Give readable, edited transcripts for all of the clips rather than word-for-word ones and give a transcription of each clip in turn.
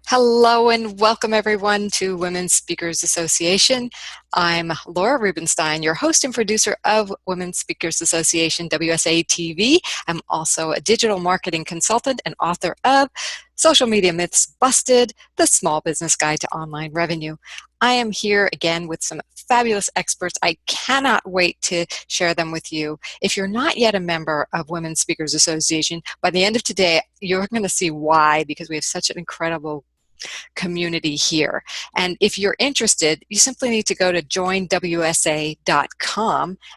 Hello and welcome everyone to Women's Speakers Association. I'm Laura Rubenstein, your host and producer of Women's Speakers Association WSA-TV. I'm also a digital marketing consultant and author of Social Media Myths Busted, The Small Business Guide to Online Revenue. I am here again with some fabulous experts. I cannot wait to share them with you. If you're not yet a member of Women's Speakers Association, by the end of today, you're going to see why, because we have such an incredible community here. And if you're interested, you simply need to go to joinwsa.com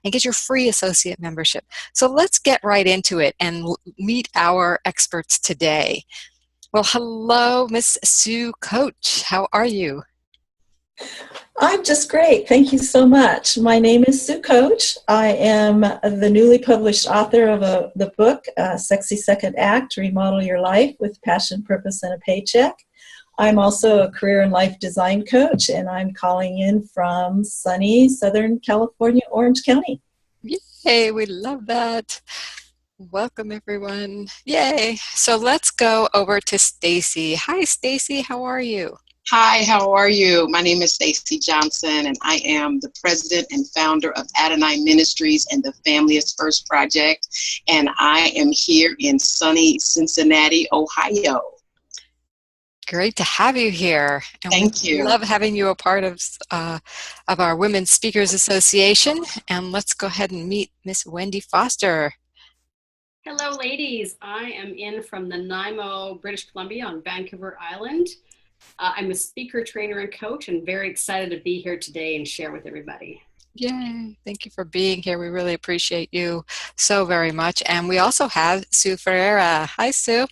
and get your free associate membership. So let's get right into it and meet our experts today. Well, hello, Miss Sue Koch. How are you? I'm just great. Thank you so much. My name is Sue Koch. I am the newly published author of the book, Sexy Second Act, Remodel Your Life with Passion, Purpose, and a Paycheck. I'm also a career and life design coach, and I'm calling in from sunny Southern California, Orange County. Yay, we love that. Welcome, everyone. Yay. So let's go over to Stacie. Hi, Stacie. How are you? Hi, how are you? My name is Stacie Johnson, and I am the president and founder of Adonai Ministries and the Family is First Project, and I am here in sunny Cincinnati, Ohio. Great to have you here. And Thank you. Love having you a part of our Women's Speakers Association. And let's go ahead and meet Miss Wendy Foster. Hello, ladies. I am in from the Nanaimo, British Columbia on Vancouver Island. I'm a speaker, trainer, and coach, and very excited to be here today and share with everybody. Yay. Thank you for being here. We really appreciate you so very much. And we also have Sue Ferreira. Hi, Sue.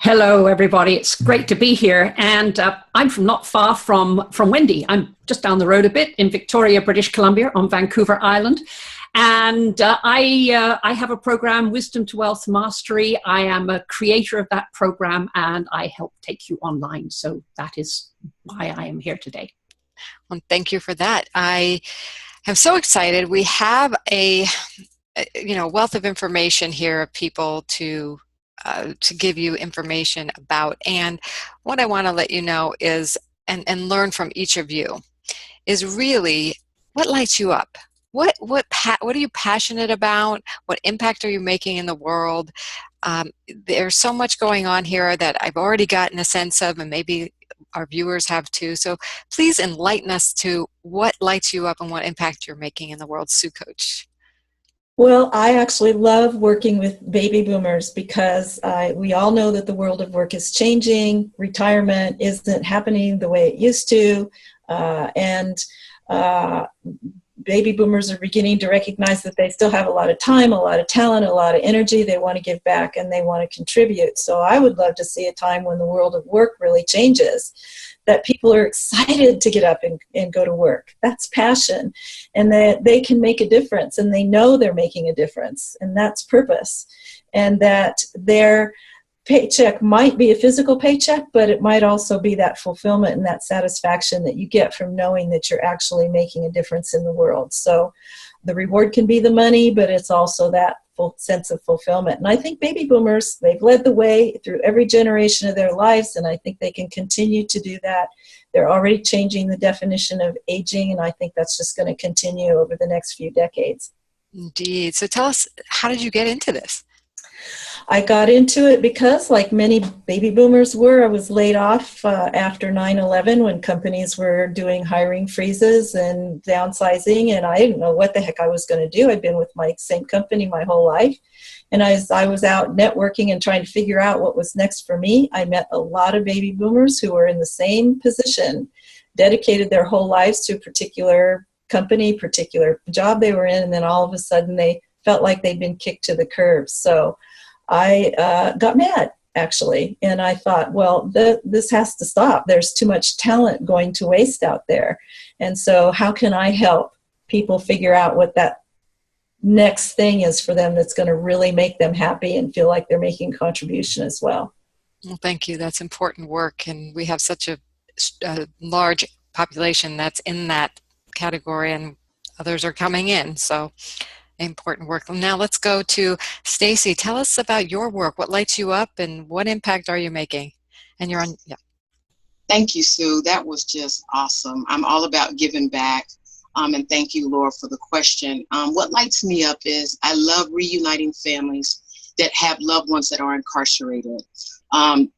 Hello, everybody. It's great to be here. And I'm from not far from Wendy. I'm just down the road a bit in Victoria, British Columbia on Vancouver Island. And I have a program, Wisdom to Wealth Mastery. I am a creator of that program, and I help take you online. So that is why I am here today. Well, thank you for that. I am so excited. We have a wealth of information here of people to give you information about. And what I want to let you know is, and learn from each of you, is really what lights you up. What are you passionate about? What impact are you making in the world? There's so much going on here that I've already gotten a sense of, and maybe our viewers have too. So please enlighten us to what lights you up and what impact you're making in the world, Sue Koch. Well, I actually love working with baby boomers because we all know that the world of work is changing. Retirement isn't happening the way it used to. Baby boomers are beginning to recognize that they still have a lot of time, a lot of talent, a lot of energy. They want to give back and they want to contribute. So I would love to see a time when the world of work really changes, that people are excited to get up and go to work. That's passion. And that they can make a difference, and they know they're making a difference, and that's purpose. And that their paycheck might be a physical paycheck, but it might also be that fulfillment and that satisfaction that you get from knowing that you're actually making a difference in the world. So the reward can be the money, but it's also that full sense of fulfillment. And I think baby boomers, they've led the way through every generation of their lives, and I think they can continue to do that. They're already changing the definition of aging, and I think that's just going to continue over the next few decades. Indeed. So tell us, how did you get into this? I got into it because, like many baby boomers were, I was laid off after 9/11 when companies were doing hiring freezes and downsizing, and I didn't know what the heck I was going to do. I'd been with my same company my whole life, and I was out networking and trying to figure out what was next for me. I met a lot of baby boomers who were in the same position, dedicated their whole lives to a particular company, particular job they were in, and then all of a sudden they felt like they'd been kicked to the curb. So I got mad, actually, and I thought, well, this has to stop. There's too much talent going to waste out there. And so how can I help people figure out what that next thing is for them that's going to really make them happy and feel like they're making a contribution as well? Well, thank you. That's important work, and we have such a large population that's in that category, and others are coming in. So important work. Now let's go to Stacie. Tell us about your work. What lights you up and what impact are you making? And you're on, yeah. Thank you, Sue. That was just awesome. I'm all about giving back. And thank you, Laura, for the question. What lights me up is I love reuniting families that have loved ones that are incarcerated,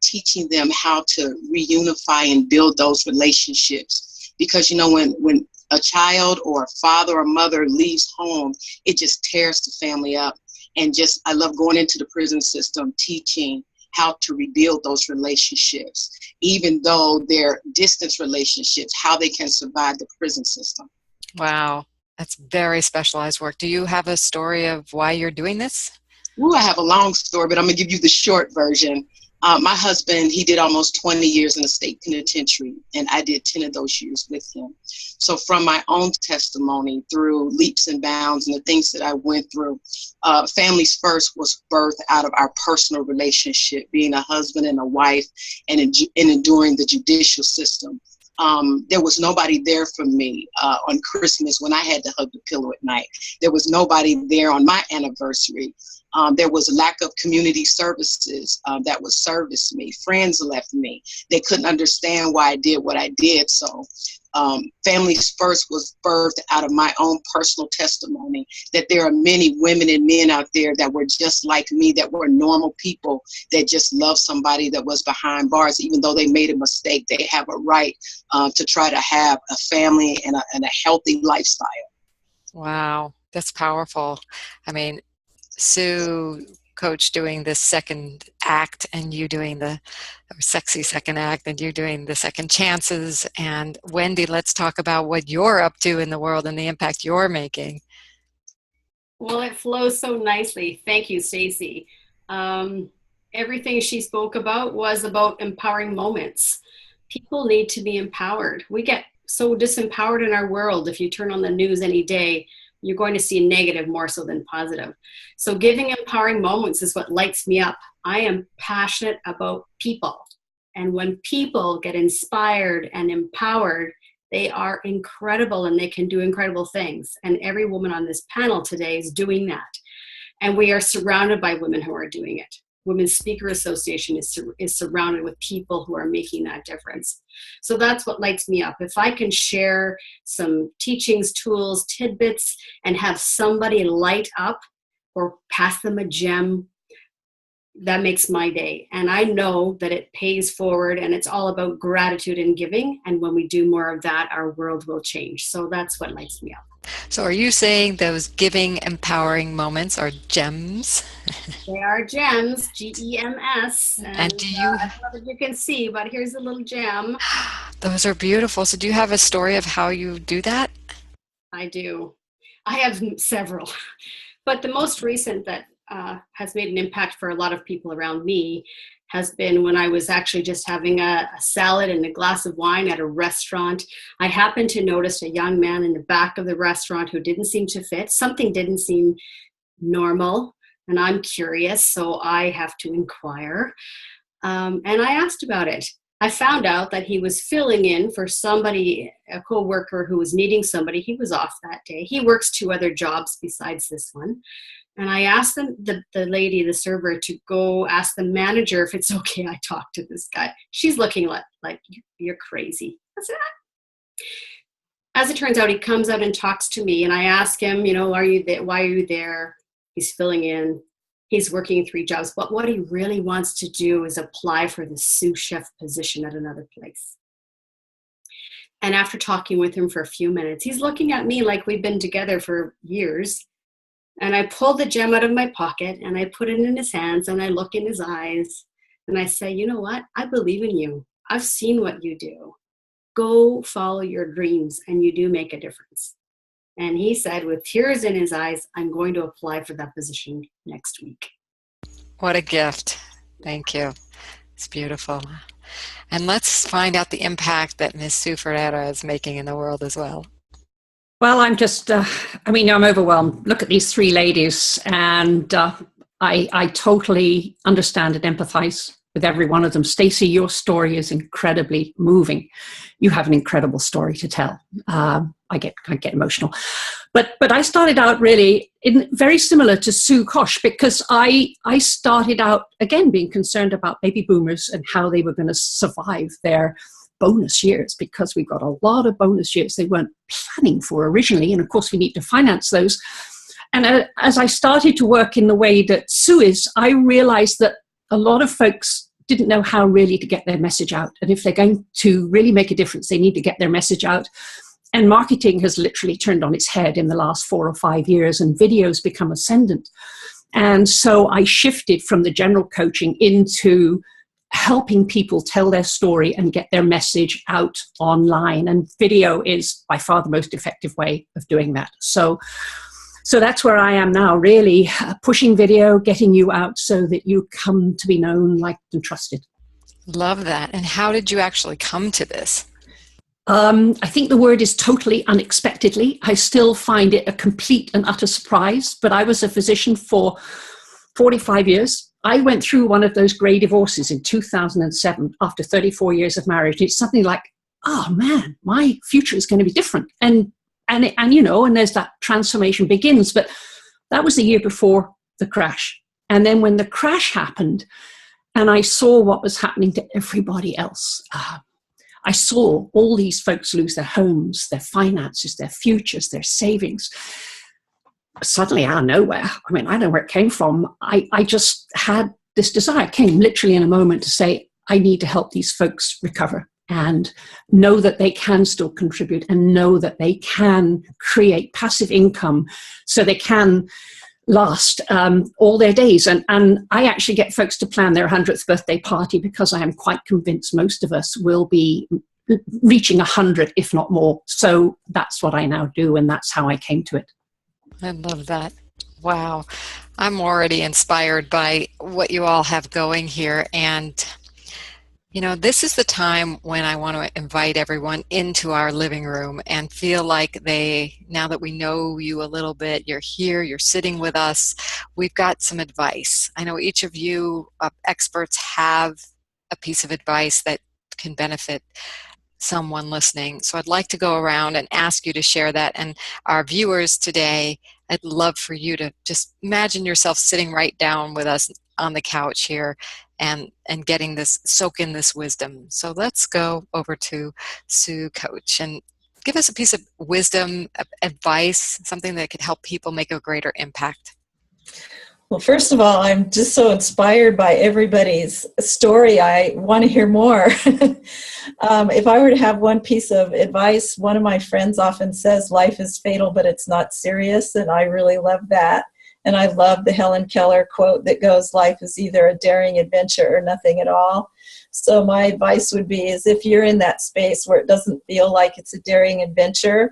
teaching them how to reunify and build those relationships. Because, you know, when a child or a father or mother leaves home, it just tears the family up. And just, I love going into the prison system, teaching how to rebuild those relationships, even though they're distance relationships, how they can survive the prison system. Wow, that's very specialized work. Do you have a story of why you're doing this? Ooh, I have a long story, but I'm going to give you the short version. My husband, he did almost 20 years in a state penitentiary, and I did 10 of those years with him. So from my own testimony through leaps and bounds and the things that I went through, Families First was birthed out of our personal relationship, being a husband and a wife, and enduring the judicial system. There was nobody there for me on Christmas when I had to hug the pillow at night. There was nobody there on my anniversary. There was a lack of community services that would service me. Friends left me. They couldn't understand why I did what I did. So Families First was birthed out of my own personal testimony that there are many women and men out there that were just like me, that were normal people, that just loved somebody that was behind bars. Even though they made a mistake, they have a right to try to have a family and a healthy lifestyle. Wow, that's powerful. I mean, Sue, Coach, doing the second act, and you doing the sexy second act, and you doing the second chances. And Wendy, let's talk about what you're up to in the world and the impact you're making. Well, it flows so nicely. Thank you, Stacie. Everything she spoke about was about empowering moments. People need to be empowered. We get so disempowered in our world. If you turn on the news any day, you're going to see negative more so than positive. So giving empowering moments is what lights me up. I am passionate about people. And when people get inspired and empowered, they are incredible and they can do incredible things. And every woman on this panel today is doing that. And we are surrounded by women who are doing it. Women's Speaker Association is surrounded with people who are making that difference. So that's what lights me up. If I can share some teachings, tools, tidbits, and have somebody light up or pass them a gem, that makes my day. And I know that it pays forward, and it's all about gratitude and giving. And when we do more of that, our world will change. So that's what lights me up. So are you saying those giving, empowering moments are gems? They are gems, G-E-M-S. And do you... I don't know if you can see, but here's a little gem. Those are beautiful. So do you have a story of how you do that? I do. I have several. But the most recent that has made an impact for a lot of people around me has been when I was actually just having a salad and a glass of wine at a restaurant. I happened to notice a young man in the back of the restaurant who didn't seem to fit. Something didn't seem normal, and I'm curious, so I have to inquire. And I asked about it. I found out that he was filling in for somebody, a co-worker who was needing somebody. He was off that day. He works 2 other jobs besides this one. And I asked them, the lady, the server, to go ask the manager if it's okay I talk to this guy. She's looking like you're crazy. I said, as it turns out, he comes out and talks to me, and I ask him, you know, why are you there? He's filling in. He's working 3 jobs, but what he really wants to do is apply for the sous chef position at another place. And after talking with him for a few minutes, he's looking at me like we've been together for years. And I pull the gem out of my pocket and I put it in his hands and I look in his eyes and I say, you know what? I believe in you. I've seen what you do. Go follow your dreams and you do make a difference. And he said with tears in his eyes, I'm going to apply for that position next week. What a gift. Thank you. It's beautiful. And let's find out the impact that Ms. Sue Ferreira is making in the world as well. Well, I'm just, I'm overwhelmed. Look at these 3 ladies, and I totally understand and empathize with every one of them. Stacie, your story is incredibly moving. You have an incredible story to tell. I get emotional. But I started out really very similar to Sue Koch, because I started out, again, being concerned about baby boomers and how they were going to survive their bonus years, because we've got a lot of bonus years they weren't planning for originally. And of course, we need to finance those. And as I started to work in the way that Sue is, I realized that a lot of folks didn't know how really to get their message out. And if they're going to really make a difference, they need to get their message out. And marketing has literally turned on its head in the last 4 or 5 years, and video's become ascendant. And so I shifted from the general coaching into helping people tell their story and get their message out online. And video is by far the most effective way of doing that. So that's where I am now, really pushing video, getting you out so that you come to be known, liked, and trusted. Love that. And how did you actually come to this? I think the word is totally unexpectedly. I still find it a complete and utter surprise, but I was a physician for 45 years. I went through one of those grey divorces in 2007 after 34 years of marriage. It's something like, oh man, my future is going to be different. And there's that transformation begins. But that was the year before the crash. And then when the crash happened and I saw what was happening to everybody else, I saw all these folks lose their homes, their finances, their futures, their savings. Suddenly out of nowhere, I mean, I don't know where it came from. I just had this desire, came literally in a moment, to say, I need to help these folks recover and know that they can still contribute and know that they can create passive income so they can last all their days. And I actually get folks to plan their 100th birthday party, because I am quite convinced most of us will be reaching 100, if not more. So that's what I now do, and that's how I came to it. I love that. Wow. I'm already inspired by what you all have going here. And this is the time when I want to invite everyone into our living room and feel like now that we know you a little bit, you're here, you're sitting with us, we've got some advice. I know each of you experts have a piece of advice that can benefit someone listening. So I'd like to go around and ask you to share that. And our viewers today, I'd love for you to just imagine yourself sitting right down with us on the couch here and soak in this wisdom. So let's go over to Sue, Coach, and give us a piece of wisdom, advice, something that could help people make a greater impact. Well, first of all, I'm just so inspired by everybody's story. I want to hear more. If I were to have one piece of advice, one of my friends often says, life is fatal, but it's not serious. And I really love that. And I love the Helen Keller quote that goes, life is either a daring adventure or nothing at all. So my advice would be is if you're in that space where it doesn't feel like it's a daring adventure,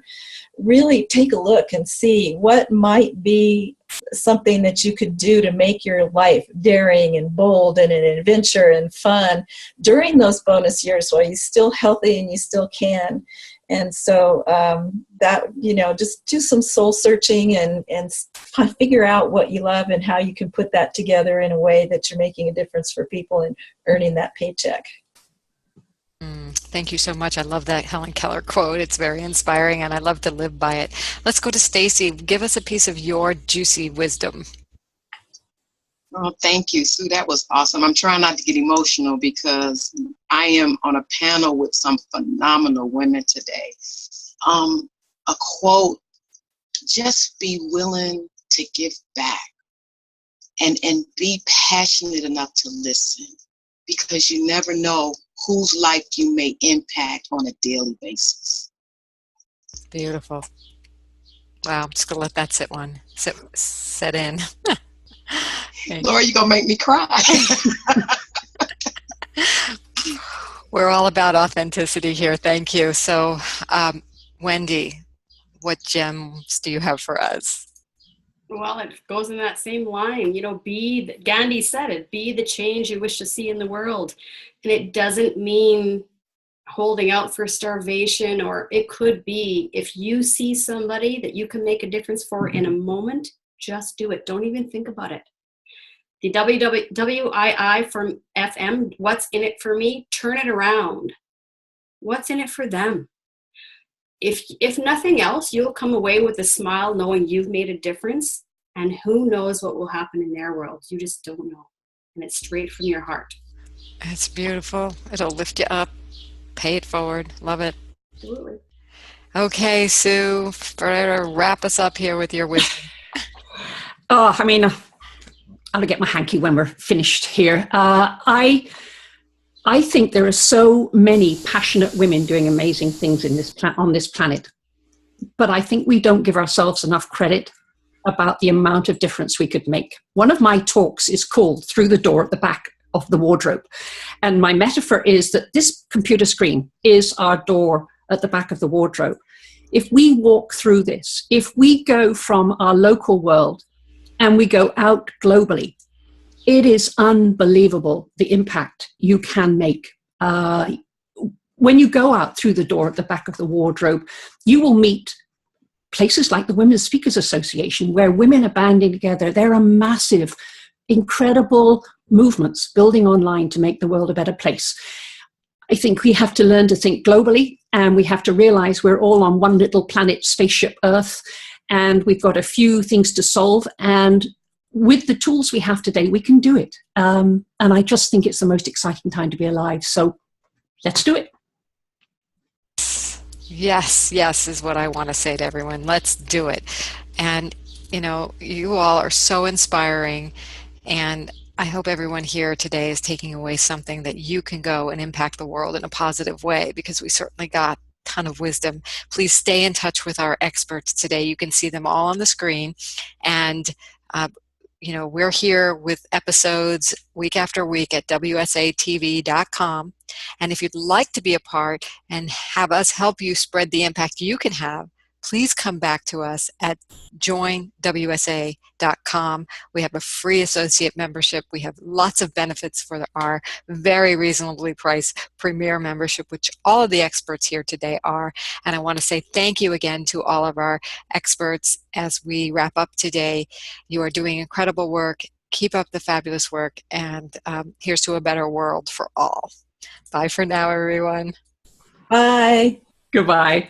really take a look and see what might be something that you could do to make your life daring and bold and an adventure and fun during those bonus years while you're still healthy and you still can. And so just do some soul searching and figure out what you love and how you can put that together in a way that you're making a difference for people and earning that paycheck. Thank you so much. I love that Helen Keller quote. It's very inspiring and I love to live by it. Let's go to Stacie. Give us a piece of your juicy wisdom. Oh, thank you, Sue. That was awesome. I'm trying not to get emotional because I am on a panel with some phenomenal women today. A quote, just be willing to give back and be passionate enough to listen, because you never know whose life you may impact on a daily basis. Beautiful. Wow, I'm just going to let that set in. Okay. Laura, you're going to make me cry. We're all about authenticity here. Thank you. So, Wendy, what gems do you have for us? Well, it goes in that same line. Gandhi said it, be the change you wish to see in the world. And it doesn't mean holding out for starvation, or it could be if you see somebody that you can make a difference for in a moment, just do it. Don't even think about it. The WII from FM, what's in it for me? Turn it around. What's in it for them? If nothing else, you'll come away with a smile knowing you've made a difference, and who knows what will happen in their world. You just don't know. And it's straight from your heart. It's beautiful. It'll lift you up. Pay it forward. Love it. Absolutely. Okay, Sue, Ferreira, wrap us up here with your wisdom. Oh, I mean, I'll get my hanky when we're finished here. I think there are so many passionate women doing amazing things in this on this planet, but I think we don't give ourselves enough credit about the amount of difference we could make. One of my talks is called Through the Door at the Back of the Wardrobe. And my metaphor is that this computer screen is our door at the back of the wardrobe. If we walk through this, if we go from our local world and we go out globally, it is unbelievable the impact you can make. When you go out through the door at the back of the wardrobe, you will meet places like the Women's Speakers Association, where women are banding together. There are massive, incredible movements building online to make the world a better place. I think we have to learn to think globally, and we have to realize we're all on one little planet, spaceship Earth, and we've got a few things to solve. And with the tools we have today, we can do it. And I just think it's the most exciting time to be alive. So let's do it. Yes, yes, is what I want to say to everyone. Let's do it. And, you know, you all are so inspiring. And I hope everyone here today is taking away something that you can go and impact the world in a positive way, because we certainly got a ton of wisdom. Please stay in touch with our experts today. You can see them all on the screen. And you know, we're here with episodes week after week at WSA-TV.com. And if you'd like to be a part and have us help you spread the impact you can have, please come back to us at joinwsa.com. We have a free associate membership. We have lots of benefits for our very reasonably priced premier membership, which all of the experts here today are. And I want to say thank you again to all of our experts as we wrap up today. You are doing incredible work. Keep up the fabulous work. And here's to a better world for all. Bye for now, everyone. Bye. Goodbye.